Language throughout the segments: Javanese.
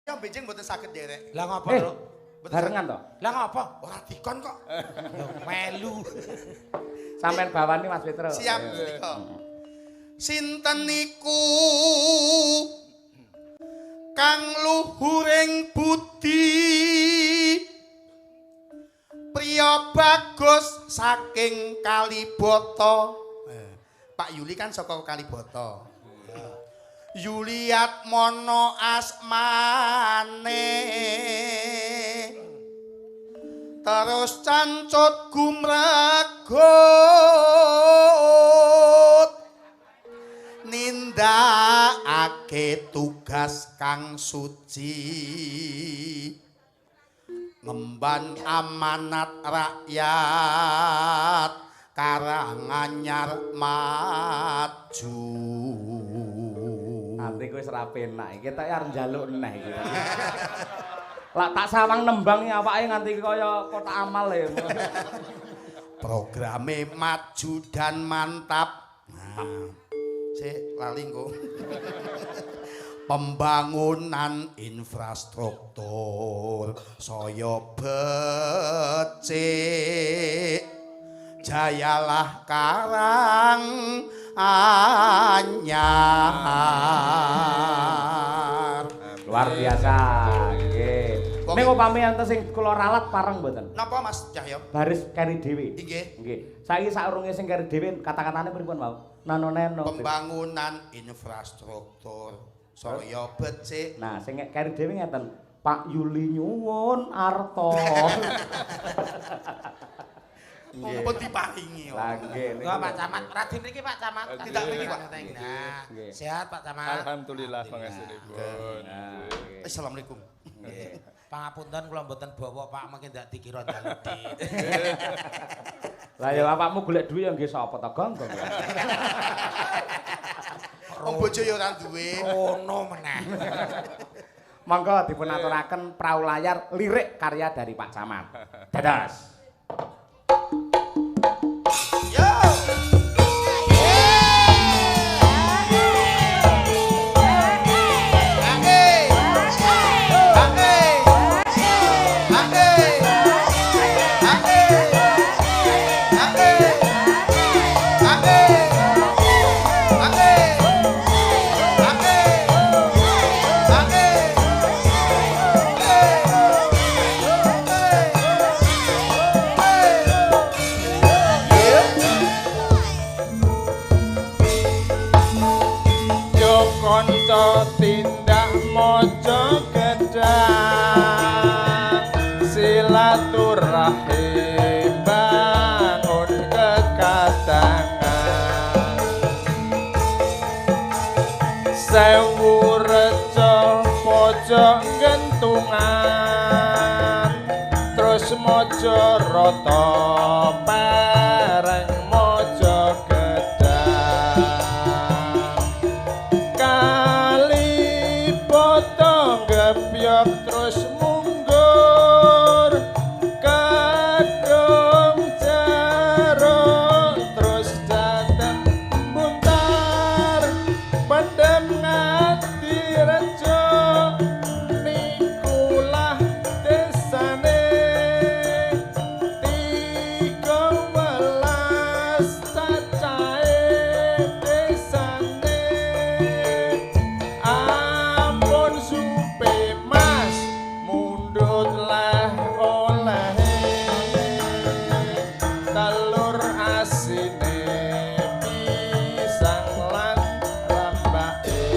Yang benjing mboten saged nderek. Lah ngapa to? Barengan to? Lah ngapa? Ora dikon kok. Melu. Sampeyan bawani Mas Petro. Siap menika. Sinten niku kang luhuring budi priya bagus saking Kalibata. Pak Yuli kan saka Kalibata. Yuliat mono asmane terus cancut gumregut nindakake tugas kang suci ngemban amanat rakyat Karanganyar maju. Nanti kowe ora penak iki tak arep njaluk neh iki. Lah tak sawang nembang awake nganti kaya kotak amal ya. Programe maju dan mantap. Nah, sik lali engko. Pembangunan infrastruktur saya becik. Jayalah Karang Anyar. Luar biasa nggih. Ning upami enten sing kula ralat pareng mboten? Napa Mas Cahyo? Baris keri dhewe. Nggih. Nggih. Saiki saurunge sing keri dhewe kata-katane pripun mau? Nano-neno. Pembangunan infrastruktur saya becik. Nah, sing keri dhewe ngeten. Pak Yuli nyuwun arta. Mumpun diparingi. Lah nggih. Enggak Pak Camat, Raden mriki Pak Camat. Tidak mriki Pak. Nah, sehat Pak Camat. Alhamdulillah pangestunipun. Assalamualaikum. Nggih. Pangapunten kula mboten bawa Pak mengki ndak dikira daludi. Lah ya awakmu golek duit ya nggih sapa to gonggong. Wong bojo ya ora duwe. Ono meneh. Monggo dipun aturaken prau layar lirik karya dari Pak Camat. Dados. Tindak mojo gedang silaturahim bangun kekadangan sewu reca pojok gentungan terus mojo rata pereng mojo terus munggur kadung jeruk terus dateng buntar pendem ngati rejo nikulah desane 13 cacahe desane ampun supe mundutlah oleh telur asine pisang lan rambake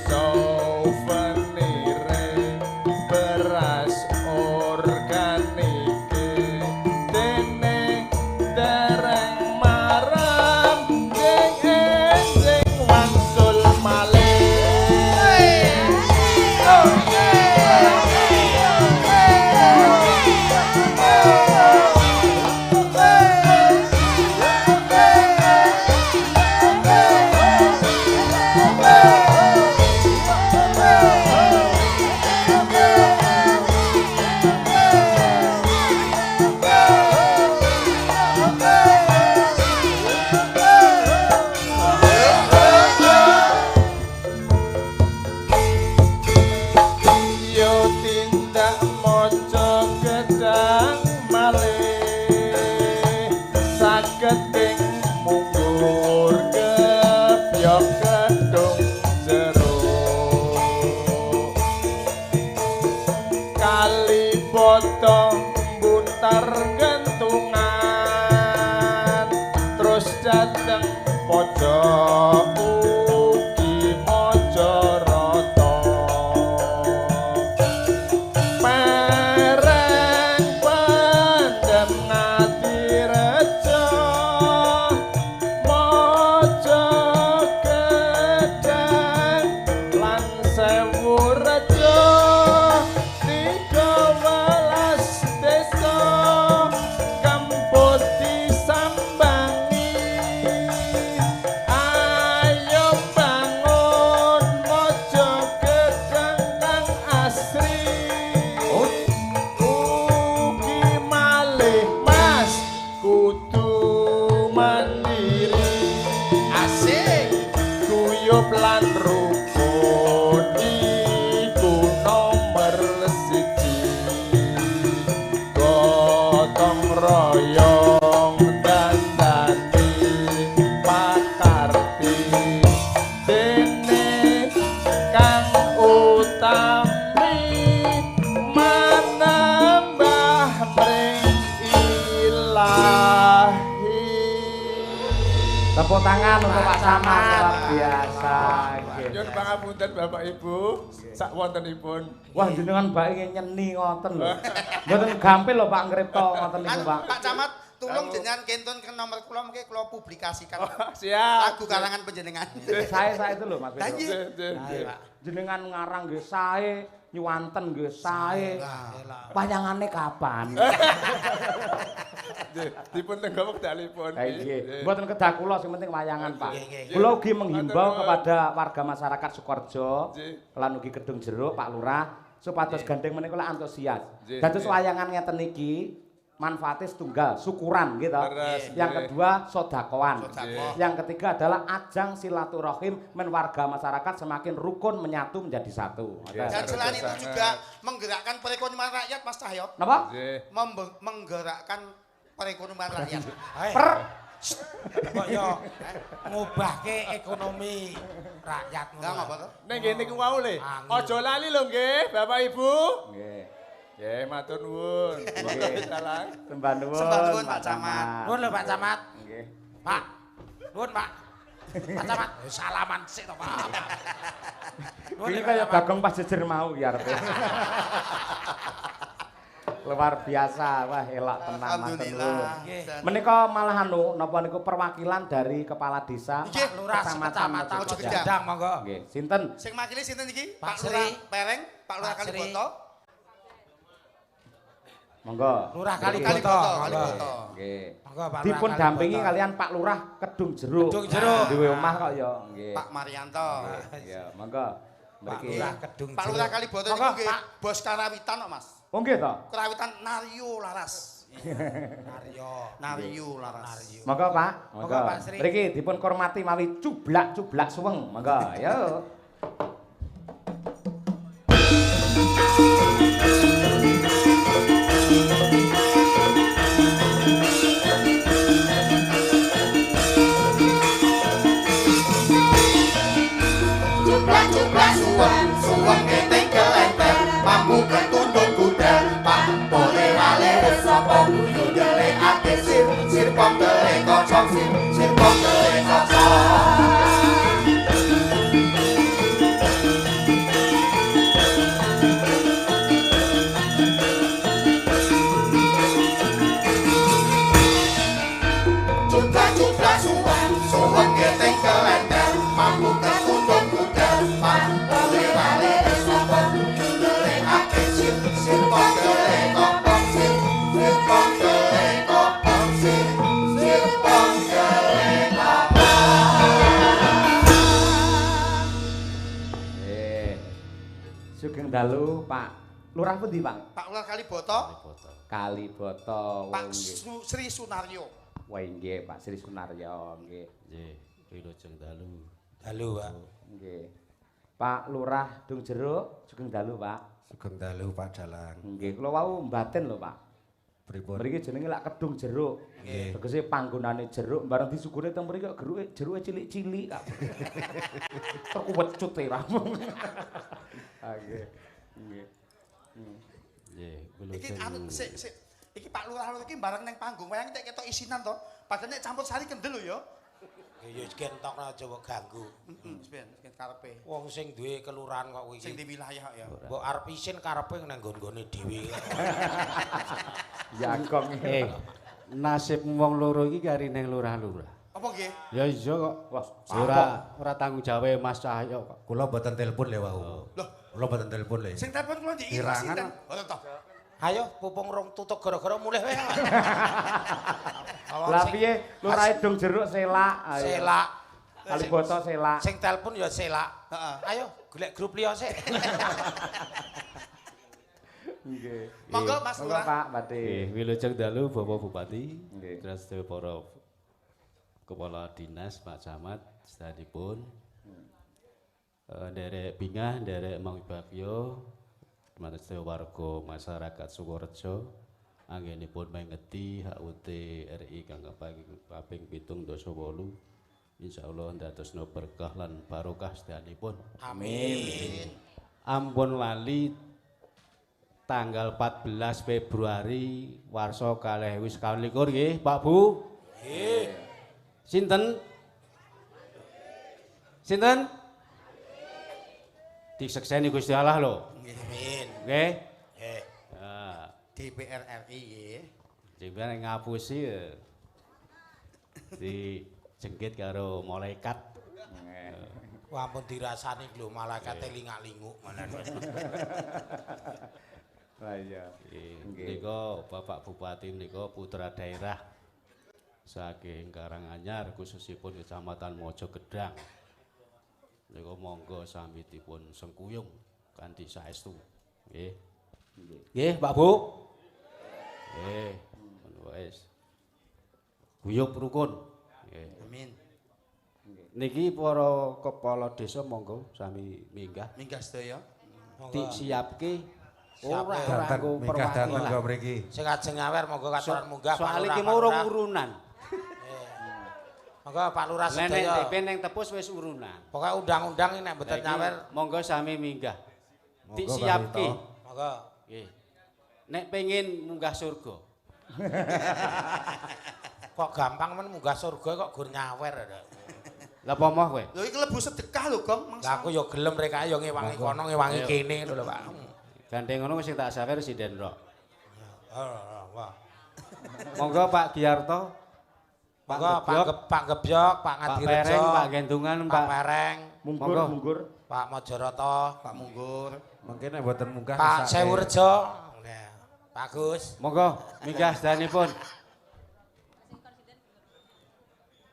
souvenire beras organike dene dereng marang enjing wangsul malih. rada buntar gentungan terus dateng pojok ugi maja rata pereng pendem ngati reja maja gedang lan sewu reja 13 desa kampus disambangi ayo bangun mojo gedang kang asri ugi malih mas kudu mandiri Asik. guyub lan rukun iku nomor siji gotong royong dandani pakarti dene kang utami manambah mring ilahi. Tepuk tangan untuk Pak Samad luar biasa. Nggih. Nyuwun pangapunten Bapak Ibu, sak wontenipun. Wah jenengan bae nyeni ngoten lho. Mboten gampil lho Pak ngripta ngoten niku Pak. Pak Camat, tolong jenengan kentun ke nomor kula mengke kula publikasikan Siap. lagu karangan panjenengan. Saya itu lho Mas Lah Pedro. iya. Jenengan ngarang nggih sae, nyuwanten nggih sae. Wayangane kapan? Dipun tenggo wekdalipun. Ha nggih. Mboten kedah kula sing penting wayangan Pak. Nggih, Kula ugi menghimbau kepada warga masyarakat Sukorejo Nggih. lan ugi Kedung Jeruk Pak Lurah supados gandeng menika lak antusias. Nggih, Dados nggih. wayangan ngeten iki manfaatnya setunggal, syukuran gitu. Leres, Yang nggih. kedua sodakoan. Sodakoh. Yang ketiga adalah ajang silaturahim warga masyarakat semakin rukun menyatu menjadi satu. Nggih. Dan selain itu Sangat. juga menggerakkan perekonomian rakyat Mas Cahyo. Napa? Nggih. Menggerakkan perekonomian rakyat. Hai. Per Kok yo ngubahke ekonomi rakyat Enggak ngono. apa to? Ning ngene ku wau le. Angin. Aja lali lho nggih, Bapak Ibu. nggih. Nggih, matur nuwun. Nggih. Salah. Sembah nuwun. Sembah nuwun, Pak Camat. Nuwun lho Pak Camat. Nggih. Pak. Nuwun Pak. Pak Camat, salaman sik to Pak. Nuwun Ini lho, Pak kaya Camat. Bagong pas jejer mau ya arepe. Luar biasa, wah elak tenang matur nuwun. Alhamdulillah. Nggih. Dan Menika malah napa niku perwakilan dari kepala desa Nggih, Lurah Kecamatan Mojo Mojo Gedang. Gedang monggo. Nggih, sinten? sing makili sinten iki? Pak Pak Sri. Lurah Pereng, Pak Lurah Pak Sri. Kaliboto. Monggo. Lurah Mriki. Kaliboto. Kaliboto. Nggih. Monggo Pak. Dipun Lurah dampingi Kaliboto. kalian Pak Lurah Kedung Jeruk. Kedung Jeruk. Duwe omah kok ya. Nggih. Pak Marianto. Ya, monggo. Pak Mriki. Lurah Kedung Pak Lurah Kaliboto niku Monggo, nggih Pak. bos karawitan kok Mas. Oh nggih to? Karawitan Naryo Laras. Naryo. Naryo Laras. Naryo. Monggo Pak. Monggo, Pak Sri. Mriki dipun hormati mawi cublak-cublak suweng. Monggo, yo. Cuplak-cuplak suweng, Suweng keting kelenter, mampu ketundung kuda, Pak Pole wale sapa guyu dele ate sir, sirpong dele kocok sir, sirpong dele kocok. Cuplak-cuplak suweng, suweng keting kelenter, mampu ketundung kuda, Pak Pole wale sapa guyu dele ate sir, sirpong dele kocok sir, sirpong dele kocok sir, sirpong dele Nggih. Sugeng dalu Pak Lurah pundi Pak? Pak Lurah Kaliboto, Kaliboto. Pak Nggih. Sri Sunaryo. Wah nggih Pak Sri Sunaryo nggih. Nggih, wilujeng dalu. Dalu Pak. Nggih. Pak Lurah Dung Jeruk, sugeng dalu Pak. Sugeng dalu Pak Dalang. Nggih, kula wau mbaten lho Pak. Pripun? Mriki jenenge lak Kedung Jeruk. Nggih. Tegese panggonane jeruk bareng disugune teng mriki kok jeruke cilik-cilik kak. Terkuwecut e ra. Ah nggih. Nggih. Nggih, kula Iki anu sik. Iki Pak Lurah iki bareng ning panggung wayang tek ketok isinan to. Padahal nek campur sari kendel lho ya. Ya kentok aja mbok ganggu. Heeh, karepe. Wong sing duwe kelurahan kok kuwi. Sing di wilayah ya. Mbok arep isin karepe nang nggon-nggone dhewe. Jagong. Nasib wong loro iki kari ning lurah-lurah. Apa nggih? Ya iya kok. Wah, Ora tanggung jawab Mas Cahyo kok. Kula mboten telepon le wau. Loh, Kula mboten telepon le. sing telepon kula ndek Kirangan. sinten? Oh, toh. Ayo pupung rong tutuk gara-gara mulih wae. Lah piye lurahe dong jeruk selak. Ayo. Selak. Kalibata selak. Sing telepon ya selak. Heeh. Ayo golek grup liya sik. Nggih. Monggo Mas Monggo Lurah. Pak Bati. Nggih, wilujeng dalu Bapak Bupati. Nggih. Terus para kepala dinas Pak Camat sedheripun. Nderek Bingah, nderek Mang Bagyo, manut warga masyarakat Sukorejo anggenipun mengeti HUT RI kang kaping 7/8. Insyaallah ndadosna berkah lan barokah sedayanipun. Amin. Ampun lali tanggal 14 Februari warsa 2021 nggih Pak Bu. Nggih. Sinten? Sinten? Disekseni Gusti Allah lho. Amin. Nggih. Nggih. Nah, DPR RI nggih. jenengan ngapusi dijengkit karo malaikat. Wah ampun dirasani lho malaikate lingak-linguk ngono. Lah iya. Nika Bapak Bupati nika putra daerah saking Karanganyar khususipun Kecamatan Mojogedang. Nika monggo sami dipun sengkuyung kanthi saestu. Nggih. Nggih, Pak Bu. Nggih, wis. Guyub rukun. Nggih. Amin. Niki para kepala desa monggo sami minggah. Minggah sedaya. Disiapke Siap, ora Danten kanggo mikah danten perwakilan. monggo mriki. Sing ajeng nyawer monggo katuran munggah Pak Soal Lurah. iki Pak urung Lurah. urunan. Monggo Pak Lurah Nek sedaya. DP ning tepus wis urunan. Pokoke undang-undang iki nek mboten Saiki nyawer monggo sami minggah. Monggo, Disiapke. Pak monggo. Nggih. Nek pengin munggah surga. Kok gampang men munggah surga kok gur nyawer. Lah apa moh kowe? Lho iki klebu sedekah lho, Gong. Lah Mangsa. aku ya gelem rek ayo ngewangi kono ngewangi kene lho Pak. Gandeng ngono sing tak sawer sinden rok. Wah. Monggo Pak Giarto. Monggo Gebyok, Pak Gebyok, Pak Pak Ngadirejo, Pereng, Pak Gendungan, Pak Pak Pereng, Munggur, Monggo. munggur. Pak Mojoroto, Pak Munggur. Mungkin nek mboten munggah Pak kesake. Sewurjo. Nah, Pak Gus. Monggo minggah sedanipun.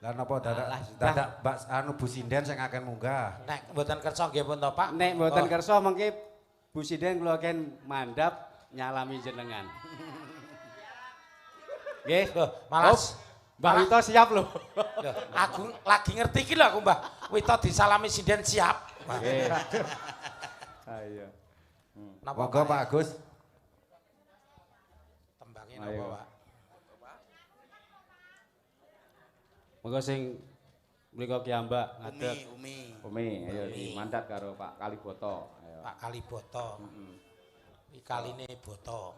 Lah napa dadak Mbak anu Bu Sinden sing akan munggah. Nek mboten kersa nggih pun to Pak. Nek mboten Oh, kersa mengki Bu Siden kula ken mandhap nyalami jenengan. Nggih. Loh, malas. Mbah Wito siap lho. Loh, aku lagi ngerti iki lho aku Mbah. Wito disalami sinden siap. Nggih. Ayo. Napa Monggo Pak Agus. Tembange Ayo. napa Pak? Monggo sing mriku kiambak ngadeg. Umi. Umi, ayo dimandat karo Pak Kaliboto. Ayo. Pak Kaliboto. Iki kaline boto.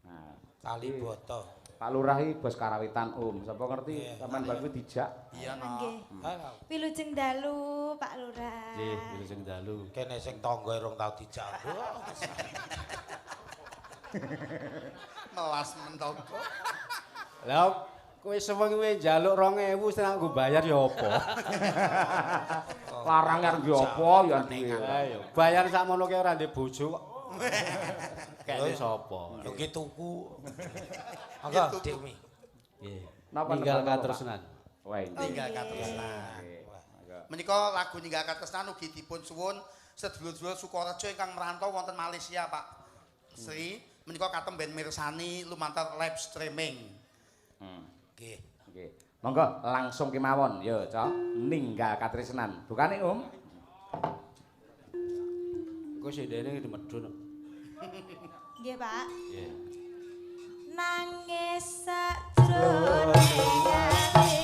Nah, Kaliboto. Pak Lurah iki bos karawitan Sapa ngerti sampean bagus dijak. Iya no. Nggih. Ayo. Wilujeng dalu Pak Lurah. Nggih, wilujeng dalu. Kene sing tangga rong tau dijak. Melas mentoko. Lah kowe sewengi kowe njaluk 2000 setengah nggo bayar ya apa? Larang kan ki apa ya duwe. Ayo, bayar sakmono ki ora ndek bojo kok. Kene sapa? Yo ki tuku. Monggo Dik Umi. Nggih. Napa Ninggal napa, Pak? katresnan. Wah, ini. Tinggal katresnan. Nggih. Monggo. Menika lagu Ninggal Katresnan ugi dipun suwun sedulur-sedulur Sukorejo ingkang merantau wonten Malaysia, Pak. Sri menika katemben mirsani lumantar live streaming. Nggih. Nggih. Monggo langsung kemawon ya, Cok. Ninggal katresnan. Bukane, Engko sindene di medun. Nggih, Pak. Nggih. Nangis sakjroning ati.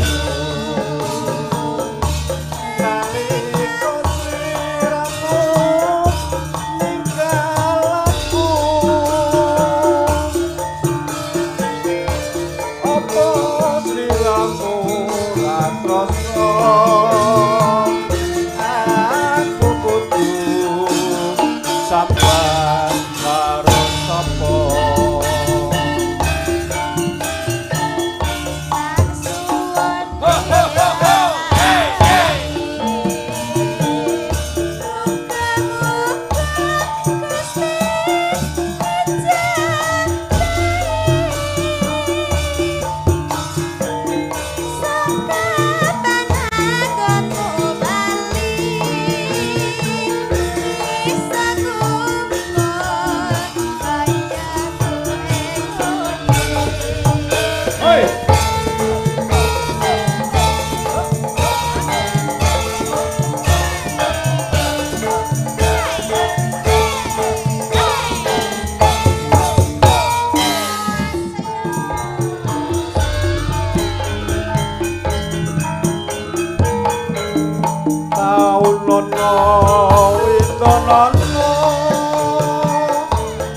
Windonono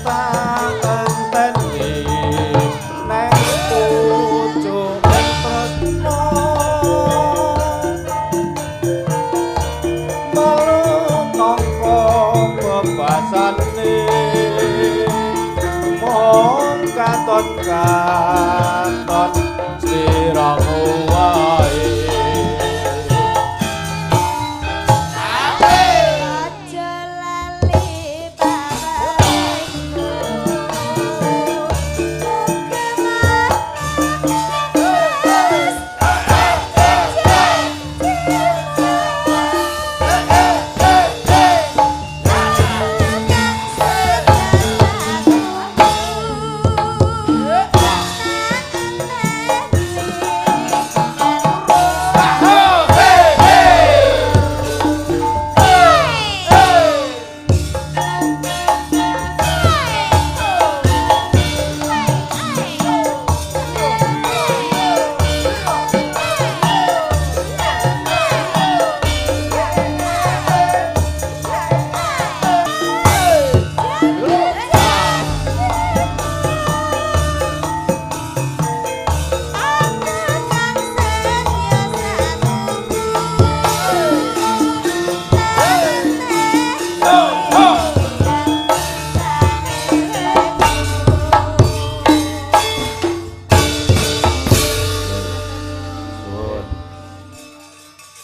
tak enteni neng pucuk tresno malungkangka bebasane mong katon sliramu wae. Aja lali babaku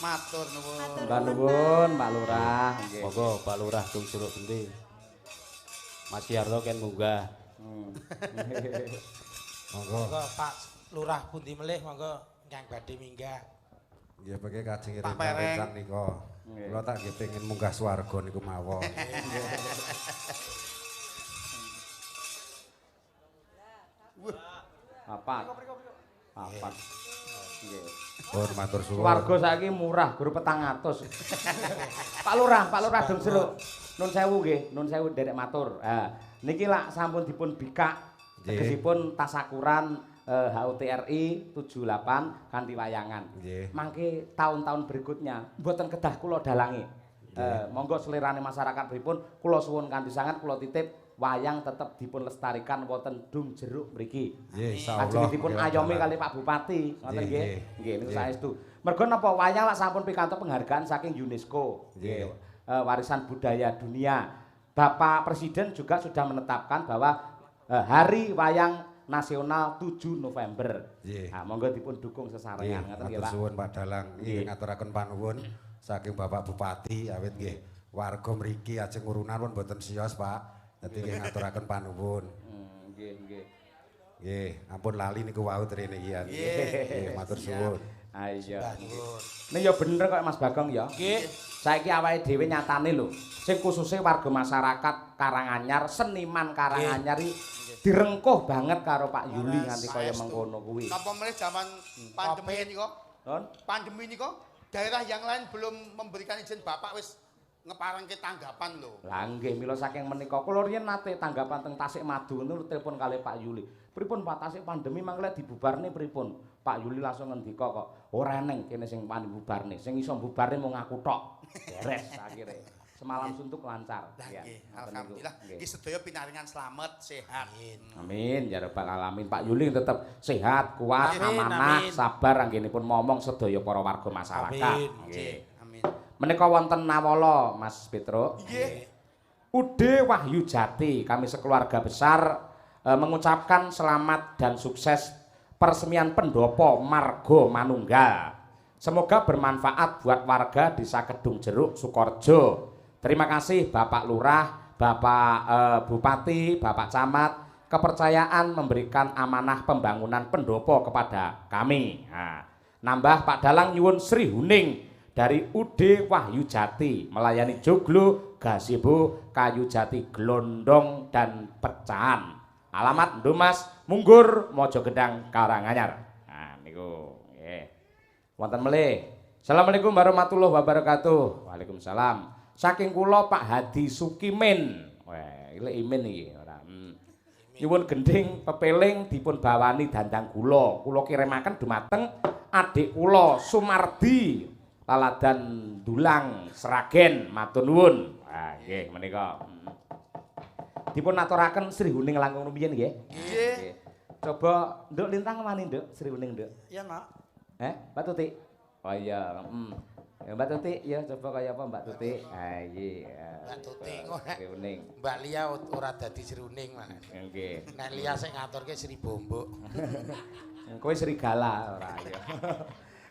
Matur nuwun. Mbah nuwun Pak Lurah. Nggih. Monggo Pak Lurah dung jeruk endi. Mas Yarto ken munggah. Monggo. Monggo Pak Lurah pundi melih monggo ingkang badhe minggah. Nggih peke kajeng Pak Pereng. rencang nika. Kula tak nggih pengin munggah swarga niku mawon. Papat. Papat. Nggih. Pun matur suwun. Warga saiki murah, guru 400. Pak Lurah dung jeruk. Nun sewu nggih, nun sewu nderek matur. Ha, niki lak sampun dipun bikak tegesipun tasakuran HUTRI 78 kanthi wayangan. Mangke tahun-tahun berikutnya mboten kedah kula dalangi. Monggo selirane masyarakat pripun kula suwun kanthi sanget kula titip wayang tetep dipun lestarikan wonten Dung Jeruk mriki. Nggih, insyaallah. Lajengipun ayomi kali Pak Bupati, ngoten nggih. Nggih, niku saestu. Mergo napa wayang lak sampun pikantuk penghargaan saking UNESCO. Nggih. Warisan budaya dunia. Bapak Presiden juga sudah menetapkan bahwa Hari Wayang Nasional 7 November. Nah, monggo dipun dukung sesarengan ngoten nggih, Pak. Matur suwun Pak Dalang. Nggih ngaturaken panuwun saking Bapak Bupati awit nggih warga mriki ajeng urunan pun mboten siyos, Pak. Dadi nggih ngaturaken panuwun. Nggih, nggih. Nggih, ampun lali niku wau trene iki. Nggih, matur suwun. Ah iya. Nek ya bener kok Mas Bagong ya. Nggih. Saiki awake dhewe nyatane lho, sing khususnya warga masyarakat Karanganyar, seniman Karanganyar iki direngkuh banget karo Pak Yuli nganti kaya mengkono kuwi. Napa meneh zaman pandemi nika? Don? Pandemi nika daerah yang lain belum memberikan izin Bapak wis ngeparengke tanggapan lho. Lah nggih mila saking menika kula riyen nate tanggapan teng Tasikmadu niku telepon kali Pak Yuli. Pripun Pak Tasik pandemi mangke dibubarne pripun? Pak Yuli langsung ngendika kok ora eneng kene sing pani bubarne. Sing iso bubarne mung aku tok. Beres akhire. Semalam suntuk lancar. Ya, alhamdulillah. Iki sedaya pinaringan slamet, sehat. Amin, ya rabbal alamin. Pak Yuli tetep sehat, kuat, amanah, sabar anggenipun momong sedaya para warga masyarakat. Nggih. Amin. Menika wonten Nawala, Mas Petruk. Nggih. Ude Wahyu Jati, kami sekeluarga besar mengucapkan selamat dan sukses peresmian pendopo Margo Manunggal. Semoga bermanfaat buat warga Desa Kedung Jeruk, Sukorejo. Terima kasih Bapak Lurah, Bapak Bupati, Bapak Camat, kepercayaan memberikan amanah pembangunan pendopo kepada kami. Nah, nambah Pak Dalang nyuwun Sri Huning dari Ude Wahyu Jati melayani joglo, gazebo, kayu jati, glondong dan pecahan. Alamat Ndumas Munggur Mojogedang Karanganyar. Nah niku nggih. Wonten melih. Assalamualaikum warahmatullahi wabarakatuh. Waalaikumsalam. Saking kula Pak Hadi Sukimin. Wah, iki imin iki ora. Nyuwun gending pepeling dipun bawani dandang kula. Kula kirimaken dumateng adik kula Sumardi Laladan Dulang Sragen matur nuwun. Ah nggih menika. Dipun aturaken Sri Huning langkung rumiyin nggih. Nggih. Coba nduk lintang mani nduk Sri Huning nduk. Iya, Nak. Mbak Tuti. Oh iya, Ya, Mbak Tuti ya coba kaya apa Mbak Tuti. Ah iya. Mbak Tuti kok Sri Huning. Mbak Lia ora dadi Sri Huning mah. Nggih. Nek Lia sing ngaturke Sri Bombok. Kowe serigala ora ya.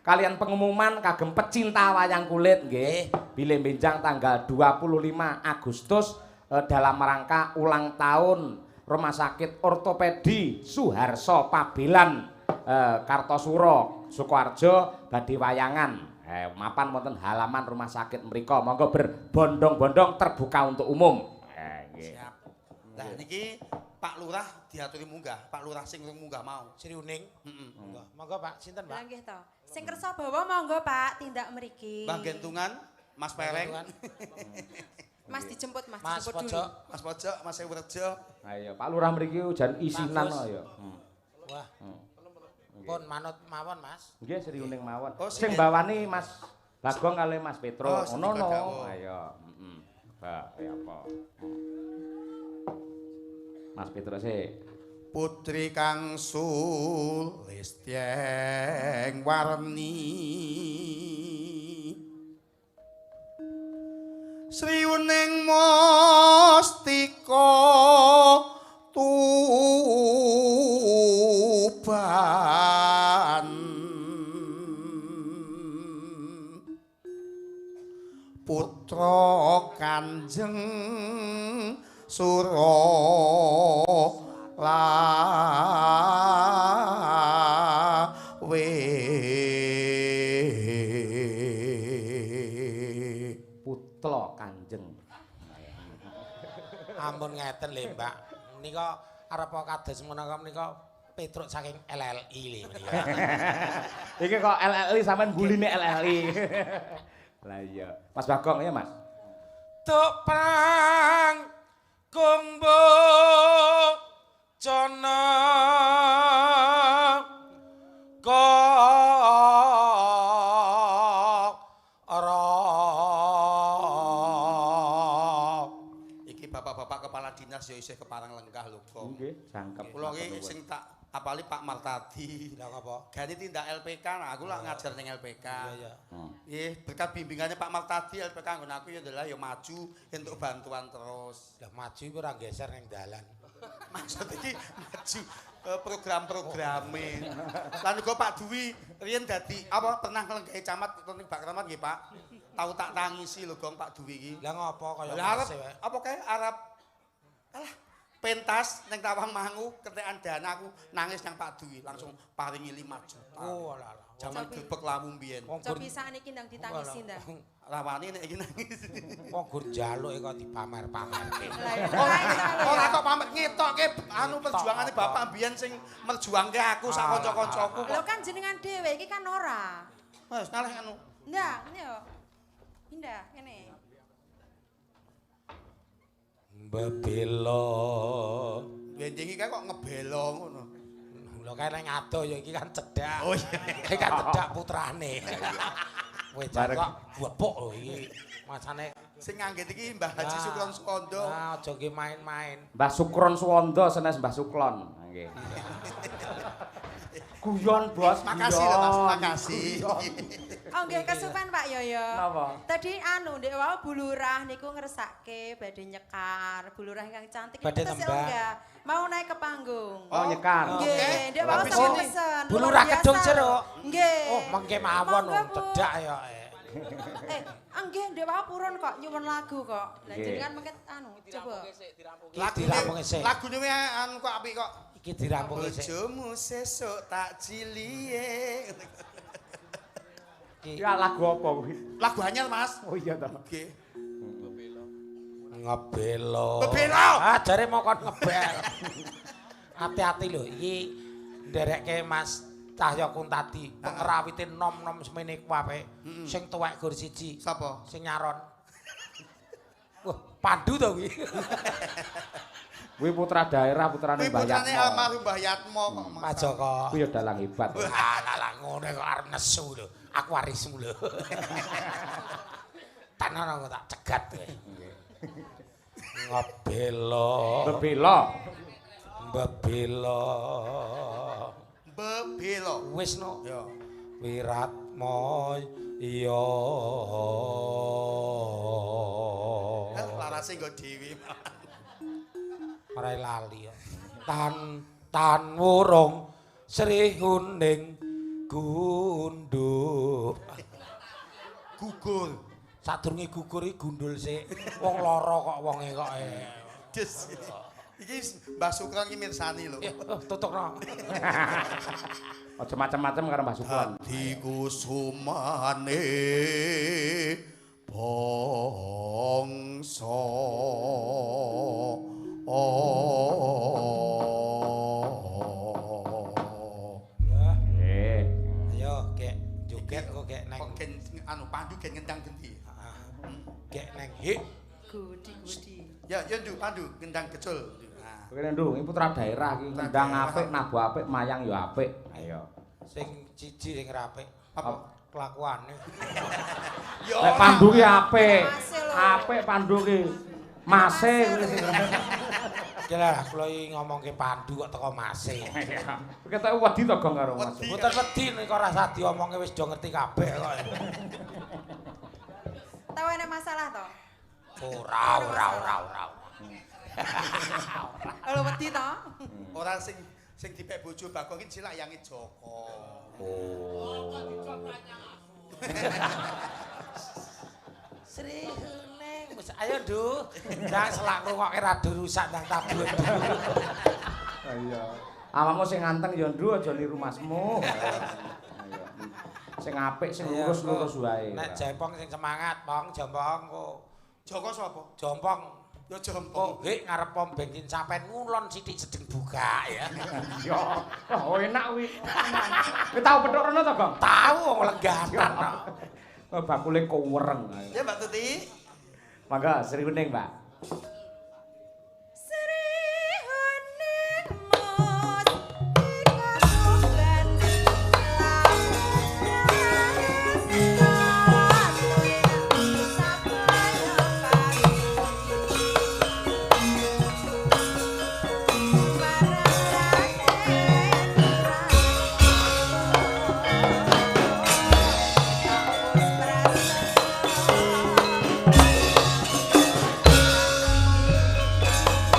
Kalian pengumuman kagem pecinta wayang kulit nggih. Bilih benjang tanggal 25 Agustus dalam rangka ulang tahun Rumah Sakit Ortopedi Suharso Pabelan Kartosuro Sukoharjo badhe wayangan. Mapan wonten halaman rumah sakit mriku. Monggo berbondong-bondong terbuka untuk umum. Nggih. Siap. Nah niki Pak Lurah diaturi munggah, Pak Lurah sing munggah mau. Sri Huning. Monggo. Monggo Pak, sinten Lah Pak? nggih to. Sing kersa bawa monggo Pak tindak mriki. Mbah Gentungan, Mas Pereng, Mas dijemput Mas, Mas dijemput Pojok. dulu. Mas Pojok, Mas Ewerjo. Ayo Pak Lurah mriki jan isinan Bagus. ya. Wah. Pun manut mawon, Mas. Nggih Sri Huning mawon. Oh, Sing sing- bawani Mas Bagong kali Mas Petro. Oh, Ngono no. sing Bagong. Ayo, Mbak, ya apa? Mas Petro sih. Putri kang sulistyeng warni Sri Huning Mustika Tuban putra Kanjeng Surawe Putra Kanjeng. Ampun ngeten lho, Mbak. Nika arep kados menawa menika Petruk saking LLI lho menika. Iki kok LLI sampean buline LLI. Lah iya. Mas Bagong ya, Mas. Tuk prang kumbo jana iki bapak-bapak kepala dinas ya isih keparang lenggah lho kok. Nggih, jangkep. Kula iki sing tak apali Pak Martadi. Lah apa? Gani tindak LPK, nah aku lah ngajar ning LPK. Iya. Nggih, berkat bimbingannya Pak Martadi LPK nggon aku ya adalah ya maju entuk bantuan terus. Lah maju iku ora geser ning dalan. Maksud iki maju program-programe. Lan uga Pak Dwi riyen dadi apa pernah nglenggahi camat ning Bak Kramat nggih Pak. Tahu tak tangisi lho Gong Pak Dwi iki. Lah ngopo kaya Lah arep Mas wae? apa kae arep alah pentas ning Tawangmangu ketekan dana aku nangis nang Pak Dwi langsung paringi 5 juta. Oh lah. Jaman gebek lamu mbiyen. Wong Cobi sak niki ndang ditangisi ndak. Rawani nek iki nangis. Wong gur njaluk kok dipamer-pamerke. Lah ya. Ora kok pamit ngetokke anu perjuangane bapak mbiyen sing merjuangke aku sak kanca-kancaku Lho kok. kan jenengan dhewe iki kan ora. Wes ngalih anu. Ndak, ini yo. Pindah kene. Bebelo. Benjing iki kok ngebelo ngono. Lho kae ning adoh ya iki kan cedhak. Oh iya. Iki kan cedhak putrane. Wis Bareng. kok bepok lho iki. Masane Sing ngangget iki Mbah Haji Sukron Sukondo. Ah, aja nggih main-main. Mbah Sukron Suwondo senes Mbah Suklon. Nggih. Guyon, Bos. Makasih lho Mas, makasih. Oh nggih kesupen Pak Yoyo. Napa? Tadi anu ndek wau Bu Lurah niku ngersake badhe nyekar. Bu Lurah ingkang cantik Badhe tesih tembang. enggak mau naik ke panggung. Oh, nyekar. Nggih, ndek wau Habis sampe ini pesen. Bu luar Lurah biasa Kedung lho. Jeruk. Nggih. Oh, mengke mawon Monggo, Bu. cedhak ya. Nggih, ndek wau purun kok nyuwun lagu kok. Lah Nggih. jenengan mengket anu coba. Iki dirampungi sik. Lagune wae anu kok apik kok. Iki dirampungi sik. Bojomu sesuk tak cilie. Ya lagu apa kuwi? Lagu anyar Mas. Oh iya toh. Nggih. Ngebelo. Ngebelo? Ah, jare mau kon ngebel. Hati-hati lho, iki nderekke Mas Cahya Kuntadi, pengrawite nom-nom semene ku apik. Sing tuwek gur siji, Sapa? sing nyaron. Wah, Pandu to kuwi. Kuwi putra daerah, putrane Kuwi Mbah putrane Yatmo. almarhum Mbah Yatmo kok Mas. Mas Joko. Kuwi ya dalang hebat. Wah, lah ngono kok arep nesu lho. akuarisme lho. Tanono kok tak cegat kowe. Ngobelo. Bebelo. Bebelo. Bebelo. Wis no. Ya. Wiratma iya. Larase nggo dhewe. Ora lali. Tan wurung Sri Huning gundul. Gugur. Sadurunge gugur iki gundul sik. Wong lara kok wonge kok. Des. Iki Mbah Sukron iki mirsani lho. Tutukno. Aja macam-macam karo Mbah Sukron. Diku sumane bangsa. Ayo gek joget kok gek neng. Kok gen anu Pandu gen ngendang gendi. Gek neng hik. Gudi. Ya, Ndu Pandu ngendang gecul. Kowe Nduk, iki putra daerah iki ndang apik, nabu apik, mayang ya apik. Ayo. Sing siji sing rapik. Apa? Kelakuane. Ya Nek Pandu ki apik. Apik Pandu ki. Mase kuwi sing. Kira kula iki ngomongke Pandu kok teko Mase. Ketok wedi to Gong karo Mas. Mboten wedi nek ora usah diomongke wis do ngerti kabeh kok. Tahu ana masalah to? Ora. Kalau wedi to? Ora sing dipek bojo Bagong iki cilak yange Joko. Sri Huning, wis ayo Ndu. Jangan selak ngrungokke radio rusak nang tablet. Iya. Awakmu sing nganteng ya Nduk aja niru masmu. Ayo. Sing apik sing lurus-lurus wae. Nek Jempong sing semangat, Pong, Jompong kok. Joko sapa? Jompong. Ya Kok Jompong. hik ngarep pom bensin sampean ngulon sithik sedeng buka ya. Ya, oh enak kuwi. Kowe tau petuk rene to, Gong? Tahu wong lenggatan. Oh, bakule kuwereng. Ya Mbak Tuti. Mangga Sri Huning, Mbak. Sri Huning mos ikatuban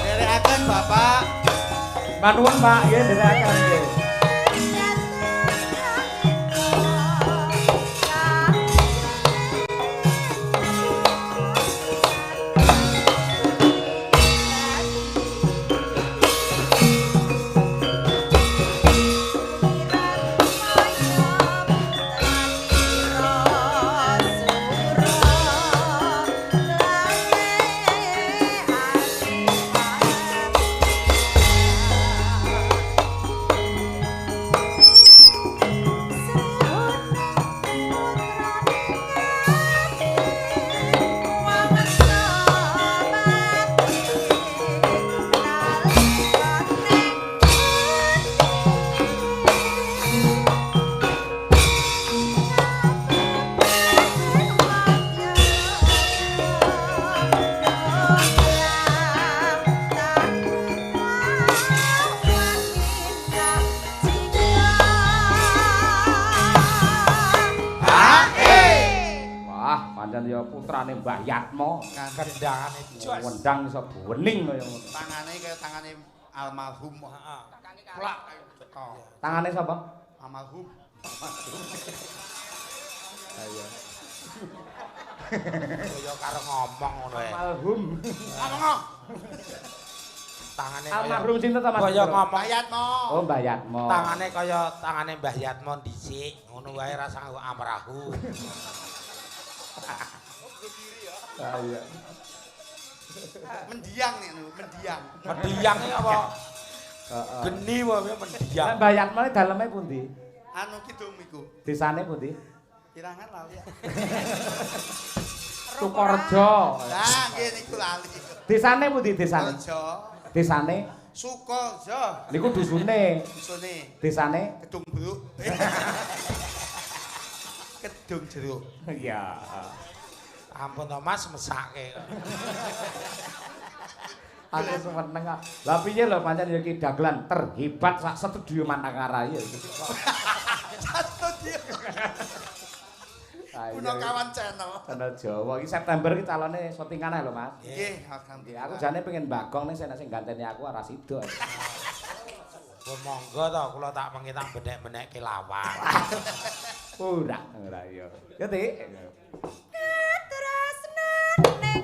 Derekaken Bapak. Manuwun, Pak, nggih ndherekaken nggih. Pancen ya putrane Mbah Yatmo. Kendangane jos. Wendang iso bening kaya ngono. Tangane kaya tangane almarhum. Plak teko. Tangane sapa? Almarhum. Ayo. Kaya karo ngomong ngono ae. Almarhum. Ngomong. Tangane Almarhum sinten ta Mas? kaya ngomong. Bayatmo. Oh, Mbah Yatmo. Tangane kaya tangane Mbah Yatmo dhisik, ngono wae rasa nggo amrahu. Iya. Mendiang nih anu, mendiang. Mendiang iki apa? Heeh. Geni wae mendiang. Nek Mbah Yatmo daleme pundi? Anu kidung iku. Desane pundi? Pirangan lali. Sukorejo. Lah nggih niku lali. Desane pundi desane? Rejo. Desane Sukorejo. niku dusune. Dusune Desane Gedung Bruk. kedung jeruk. Iya. Ampun to Mas mesake. Aku seneng kok. Lah piye lho pancen ya Ki Daglan terhebat sak studio Manakara ya. Studio. Puno kawan channel. Channel Jawa iki September iki calone syutingan ae lho Mas. Nggih, alhamdulillah. Aku jane pengen bagong nih sing ganteni aku ora sida. Oh monggo to kula tak pengen tak benek-benekke lawang. Ora ya. Ya Dik. Tresnan ning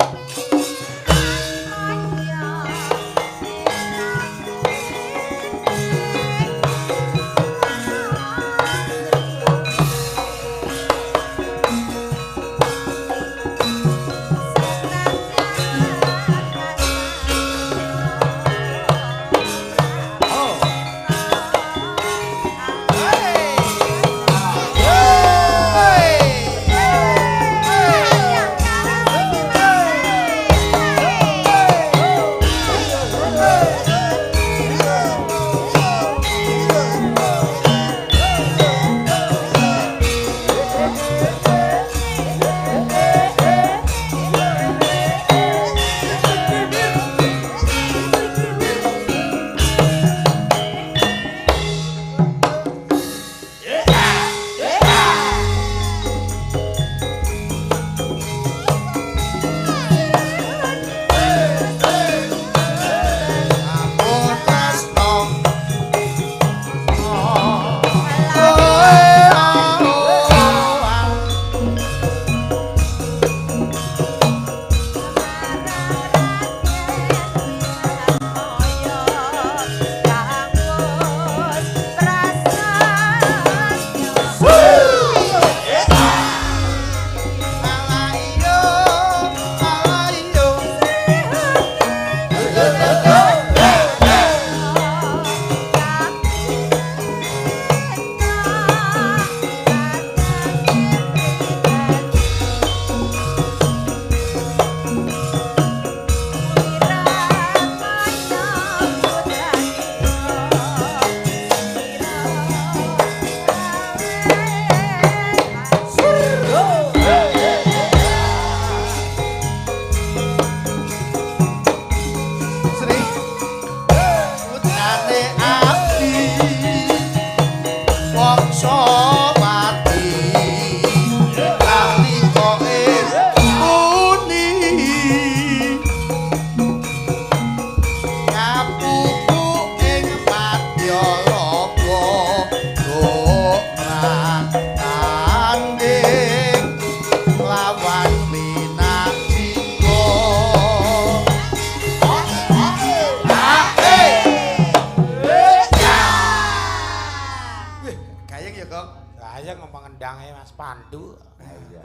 Pandu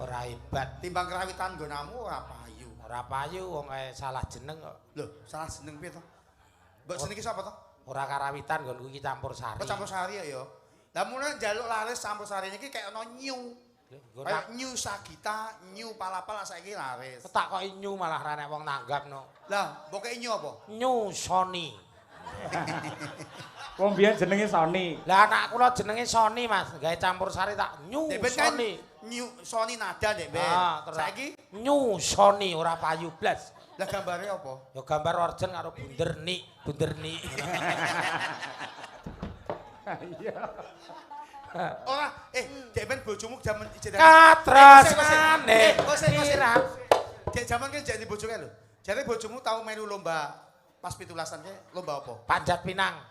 ora hebat timbang kerawitan nggonamu ora payu. Ora payu wong salah jeneng kok. Lho, salah jeneng piye to? Mbok jeneng iki sapa to? Ora karawitan nggonku iki campur sari. Campur sari ya. Lah mulai njaluk laris campur sari niki kayak ono new. Kayak new Sagita, new Palapal saiki laris. Tak kok new malah ra nek wong nanggapno. Lah, mbok new apa? New Sony. Wong biyen jenenge Sony. Lah anak kula jenenge Sony Mas, gawe campur sari tak New Sony. New Sony nada Dek Ben. Saiki New Sony ora payu blas. Lah gambare apa? Ya gambar orjen karo bundernik. Iya. Ora, Dek Ben bojomu jaman ijen. Katresnane. Dek jaman ki jadi bojoke lho. Jare bojomu tau melu lomba pas 17-an ki lomba apa? Panjat pinang.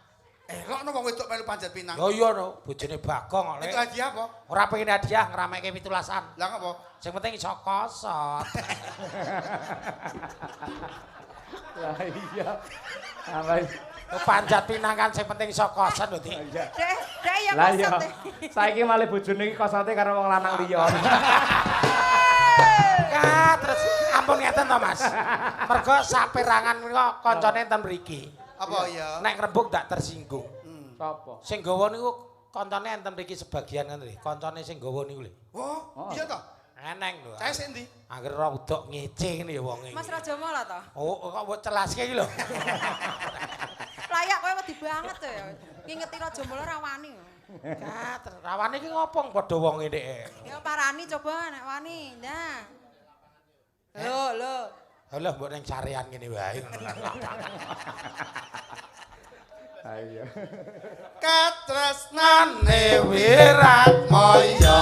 Kok wong wedok melu panjat pinang? Oh iya no, bojone Bagong kok. Itu hadiah apa? Ora pengen hadiah ngrameke 17-an. Lah apa? Sing penting iso kosot. Lah iya. Apa panjat pinang kan sing penting iso kosot lho, Dik. Dek ya lah iya. kosot. Saiki malah bojone iki kosote karo wong lanang liya. Terus ampun ngeten to, Mas. Mergo saperangan kok kancane enten mriki. Apa ya? Nek rembug tak tersinggung. Sapa? Sing gawa niku kancane enten mriki sebagian ngoten lho. Kancane sing gawa niku lho. Oh, iya to? Eneng lho. Saya sing ndi? Angger ora udok ngece ngene ya wong iki. Mas Rajama lah to. Oh, kok mbok celaske iki lho. Layak kowe wedi banget to ya. Ngingeti Rajamala ra wani. Rawane iki ngopo padha wong ngene. Ya parani coba nek wani. Nah. Lho. Lho mbok ning sarean ngene wae. Ayo. Katresnane Wiratmaya